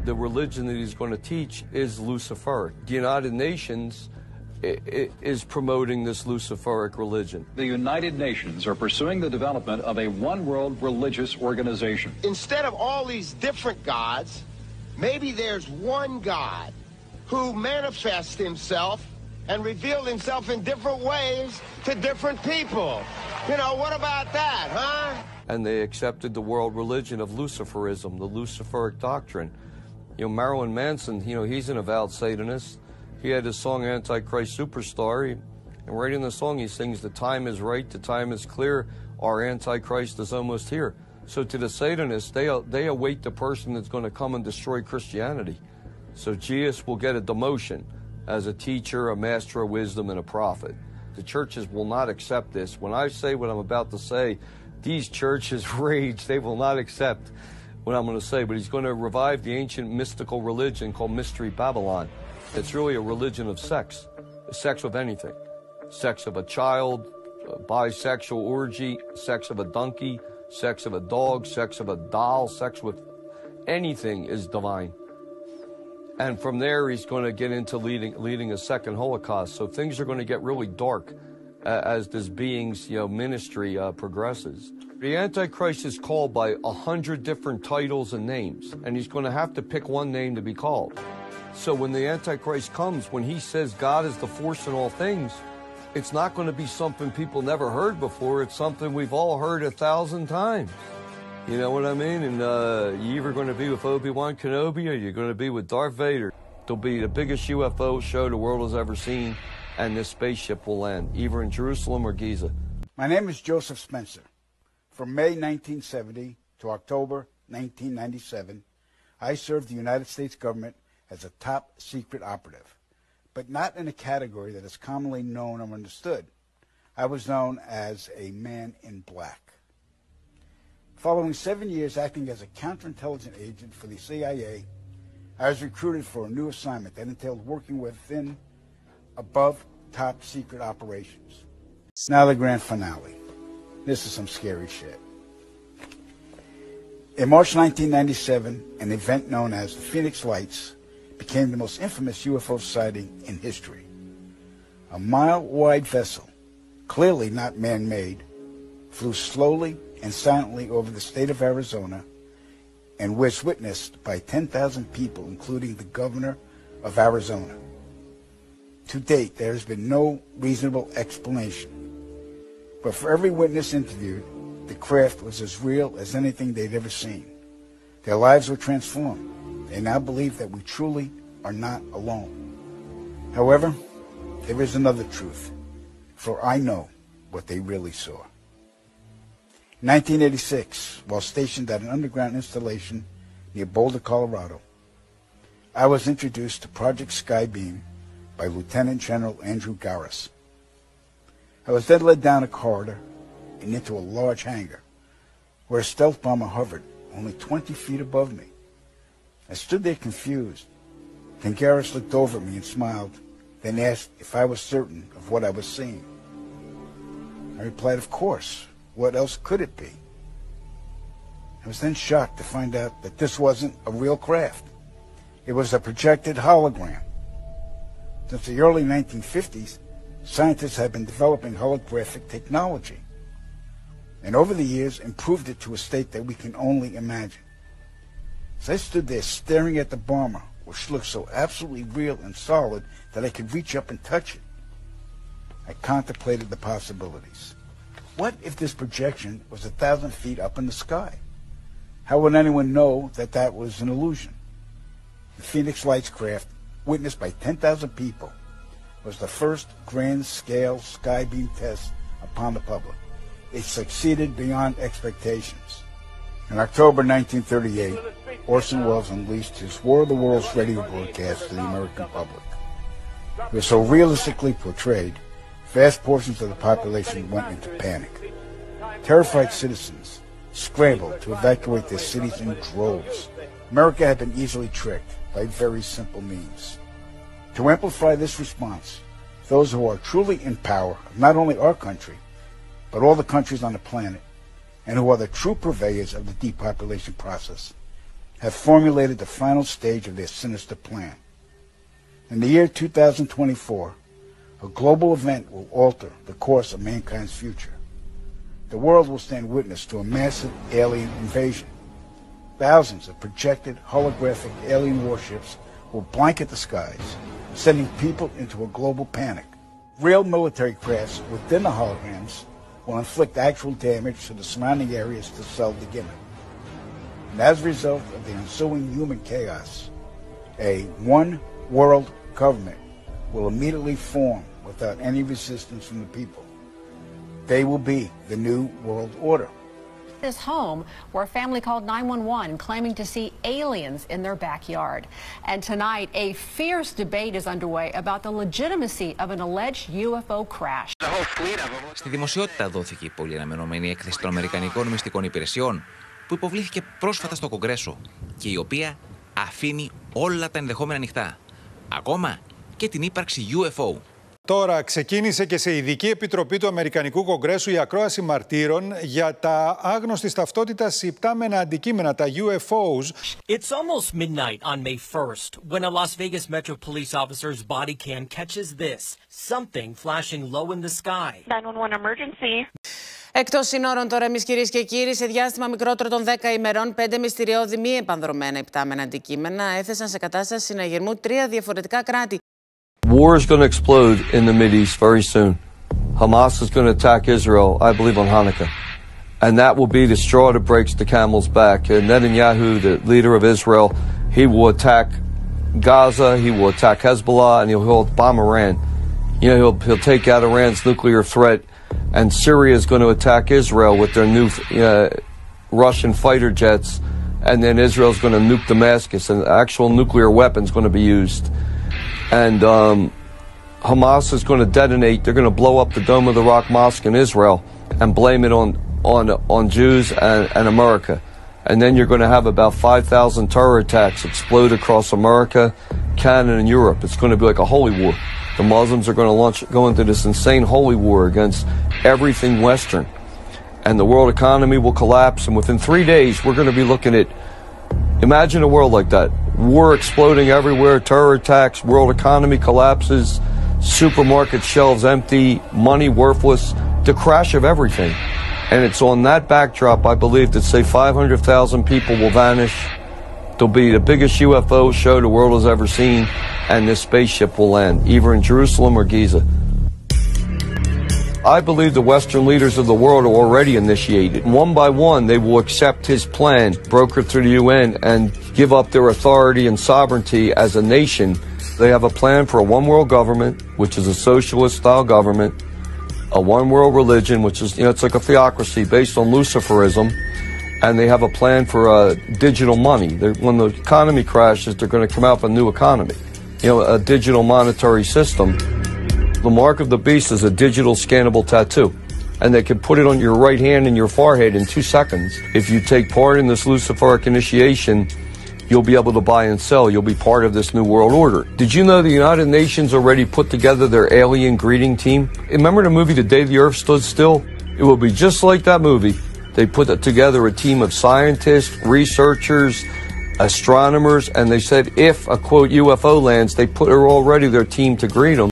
the religion that he's going to teach is Luciferic. The United Nations is promoting this Luciferic religion. The United Nations are pursuing the development of a one-world religious organization. Instead of all these different gods, maybe there's one God who manifests himself and revealed himself in different ways to different people. You know, what about that, huh? And they accepted the world religion of Luciferism, the Luciferic doctrine. You know, Marilyn Manson, you know, he's an avowed Satanist. He had his song Antichrist Superstar, and right in the song he sings, the time is right, the time is clear, our Antichrist is almost here. So to the Satanists, they await the person that's going to come and destroy Christianity. So Jesus will get a demotion as a teacher, a master of wisdom, and a prophet. The churches will not accept this. When I say what I'm about to say, these churches rage. They will not accept what I'm going to say, but he's going to revive the ancient mystical religion called Mystery Babylon. It's really a religion of sex, sex with anything. Sex of a child, a bisexual orgy, sex of a donkey, sex of a dog, sex of a doll, sex with anything is divine. And from there, he's going to get into leading a second Holocaust. So things are going to get really dark as this being's ministry progresses. The Antichrist is called by 100 different titles and names, and he's going to have to pick one name to be called. So when the Antichrist comes, when he says God is the force in all things, it's not going to be something people never heard before. It's something we've all heard 1,000 times. You know what I mean? And you're either going to be with Obi-Wan Kenobi or you're going to be with Darth Vader. It'll be the biggest UFO show the world has ever seen, and this spaceship will land, either in Jerusalem or Giza. My name is Joseph Spencer. From May 1970 to October 1997, I served the United States government as a top secret operative, but not in a category that is commonly known or understood. I was known as a man in black. Following 7 years acting as a counterintelligence agent for the CIA, I was recruited for a new assignment that entailed working within above top secret operations. Now the grand finale. This is some scary shit. In March 1997, an event known as the Phoenix Lights became the most infamous UFO sighting in history. A mile-wide vessel, clearly not man-made, flew slowly and silently over the state of Arizona and was witnessed by 10,000 people, including the governor of Arizona. To date, there has been no reasonable explanation. But for every witness interviewed, the craft was as real as anything they'd ever seen. Their lives were transformed. They now believe that we truly are not alone. However, there is another truth, for I know what they really saw. In 1986, while stationed at an underground installation near Boulder, Colorado, I was introduced to Project Skybeam by Lieutenant General Andrew Garris. I was then led down a corridor and into a large hangar, where a stealth bomber hovered only 20 feet above me. I stood there confused. Then Garris looked over at me and smiled, then asked if I was certain of what I was seeing. I replied, of course. What else could it be? I was then shocked to find out that this wasn't a real craft. It was a projected hologram. Since the early 1950s, scientists have been developing holographic technology, and over the years improved it to a state that we can only imagine. As I stood there staring at the bomber, which looked so absolutely real and solid that I could reach up and touch it, I contemplated the possibilities. What if this projection was 1,000 feet up in the sky? How would anyone know that that was an illusion? The Phoenix Lights craft, witnessed by 10,000 people, was the first grand-scale skybeam test upon the public. It succeeded beyond expectations. In October 1938, Orson Welles unleashed his War of the Worlds radio broadcast to the American public. It was so realistically portrayed, vast portions of the population went into panic. Terrified citizens scrambled to evacuate their cities in droves. America had been easily tricked by very simple means. To amplify this response, those who are truly in power of not only our country, but all the countries on the planet, and who are the true purveyors of the depopulation process, have formulated the final stage of their sinister plan. In the year 2024, a global event will alter the course of mankind's future. The world will stand witness to a massive alien invasion. Thousands of projected holographic alien warships will blanket the skies, sending people into a global panic. Real military crafts within the holograms will inflict actual damage to the surrounding areas to sell the gimmick. And as a result of the ensuing human chaos, a one-world government will immediately form without any resistance from the people. They will be the new world order. This home where a family called 911 claiming to see aliens in their backyard. And tonight, a fierce debate is underway about the legitimacy of an alleged UFO crash. Στη δημοσιότητα δόθηκε η πολύ αναμενόμενη έκθεση των Αμερικανικών μυστικών υπηρεσιών που υποβλήθηκε πρόσφατα στο Κογκρέσο και η οποία αφήνει όλα τα ενδεχόμενα ανοιχτά. Ακόμα και την ύπαρξη UFO. Τώρα ξεκίνησε και σε ειδική επιτροπή του Αμερικανικού Κογκρέσου η ακρόαση μαρτύρων για τα άγνωστης ταυτότητας υπτάμενα αντικείμενα, τα UFOs. It's almost midnight on May 1st when a Las Vegas Metro Police officer's body cam catches this, something flashing low in the sky. 911 emergency. Εκτός συνόρων τώρα, εμείς κυρίες και κύριοι, σε διάστημα μικρότερο των 10 ημερών, 5 μυστηριώδη μη επανδρωμένα υπτάμενα αντικείμενα έθεσαν σε κατάσταση συναγερμού 3 διαφορετικά κράτη. War is going to explode in the Mideast very soon. Hamas is going to attack Israel, I believe, on Hanukkah. And that will be the straw that breaks the camel's back. And Netanyahu, the leader of Israel, he will attack Gaza, he will attack Hezbollah, and he'll bomb Iran. You know, he'll take out Iran's nuclear threat. And Syria is going to attack Israel with their new Russian fighter jets. And then Israel is going to nuke Damascus, and actual nuclear weapons going to be used. And Hamas is going to detonate. They're going to blow up the Dome of the Rock Mosque in Israel and blame it on Jews and America. And then you're going to have about 5,000 terror attacks explode across America, Canada, and Europe. It's going to be like a holy war. The Muslims are going to go into this insane holy war against everything Western. And the world economy will collapse. And within 3 days, we're going to be looking at, imagine a world like that. War exploding everywhere, terror attacks, world economy collapses, supermarket shelves empty, money worthless, the crash of everything. And it's on that backdrop, I believe, that say 500,000 people will vanish. There'll be the biggest UFO show the world has ever seen, and this spaceship will land, either in Jerusalem or Giza. I believe the Western leaders of the world are already initiated. One by one, they will accept his plan, brokered through the UN, and give up their authority and sovereignty as a nation. They have a plan for a one-world government, which is a socialist-style government, a one-world religion, which is, it's like a theocracy based on Luciferism, and they have a plan for digital money. When the economy crashes, they're going to come out with a new economy, a digital monetary system. The mark of the beast is a digital scannable tattoo, and they can put it on your right hand and your forehead in 2 seconds. If you take part in this Luciferic initiation, you'll be able to buy and sell. You'll be part of this new world order. Did you know the United Nations already put together their alien greeting team? Remember the movie The Day the Earth Stood Still? It will be just like that movie. They put together a team of scientists, researchers, astronomers, and they said if a, quote, UFO lands, they put already their team to greet them.